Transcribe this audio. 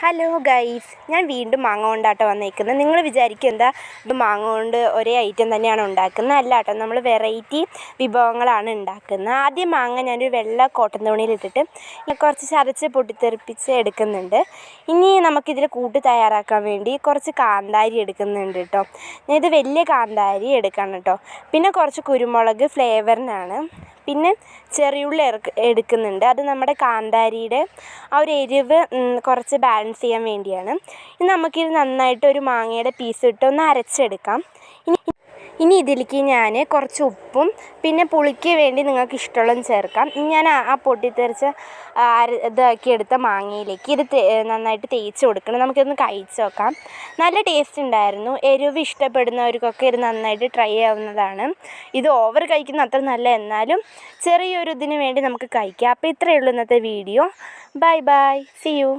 Hello guys, ഞാൻ വീണ്ടും മാങ്ങ കൊണ്ടാട്ടോ വന്നേക്കുന്നത്. നിങ്ങൾ വിചാരിക്കും എന്താ ഇത് മാങ്ങ കൊണ്ട് ഒരേ ഐറ്റം തന്നെയാണ് ഉണ്ടാക്കുന്നത്? അല്ല കേട്ടോ, നമ്മൾ വെറൈറ്റി വിഭവങ്ങളാണ് ഉണ്ടാക്കുന്നത്. ആദ്യം മാങ്ങ ഞാനൊരു വെള്ള കോട്ടൺ തുണിയിലിട്ടിട്ട് കുറച്ച് ചതച്ച് പൊട്ടിത്തെറിപ്പിച്ച് എടുക്കുന്നുണ്ട്. ഇനി നമുക്കിതിൽ കൂട്ട് തയ്യാറാക്കാൻ വേണ്ടി കുറച്ച് കാന്താരി എടുക്കുന്നുണ്ട് കേട്ടോ. ഇത് വലിയ കാന്താരി എടുക്കണം കേട്ടോ. പിന്നെ കുറച്ച് കുരുമുളക് ഫ്ലേവറിനാണ്. പിന്നെ ചെറിയുള്ളി എടുക്കുന്നുണ്ട്. അത് നമ്മുടെ കാന്താരിയുടെ ആ ഒരു എരിവ് കുറച്ച് ബാലൻസ് ചെയ്യാൻ വേണ്ടിയാണ്. ഇനി നമുക്കിത് നന്നായിട്ട് ഒരു മാങ്ങയുടെ പീസ് ഇട്ട് ഒന്ന് അരച്ചെടുക്കാം. ഇനി ഇതിലേക്ക് ഞാൻ കുറച്ച് ഉപ്പും പിന്നെ പുളിക്ക് വേണ്ടി നിങ്ങൾക്ക് ഇഷ്ടമുള്ളത് ചേർക്കാം. ഞാൻ ആ പൊട്ടിത്തെറിച്ച് ഇതാക്കി എടുത്ത മാങ്ങയിലേക്ക് ഇത് നന്നായിട്ട് തേച്ച് കൊടുക്കണം. നമുക്കിതൊന്ന് കഴിച്ച് നോക്കാം. നല്ല ടേസ്റ്റ് ഉണ്ടായിരുന്നു. എരിവ് ഇഷ്ടപ്പെടുന്നവർക്കൊക്കെ ഇത് നന്നായിട്ട് ട്രൈ ചെയ്യാവുന്നതാണ്. ഇത് ഓവർ കഴിക്കുന്ന അത്ര നല്ല, എന്നാലും ചെറിയൊരു ഇതിന് വേണ്ടി നമുക്ക് കഴിക്കാം. അപ്പോൾ ഇത്രയേ ഉള്ളൂ ഇന്നത്തെ video. Bye bye, see U.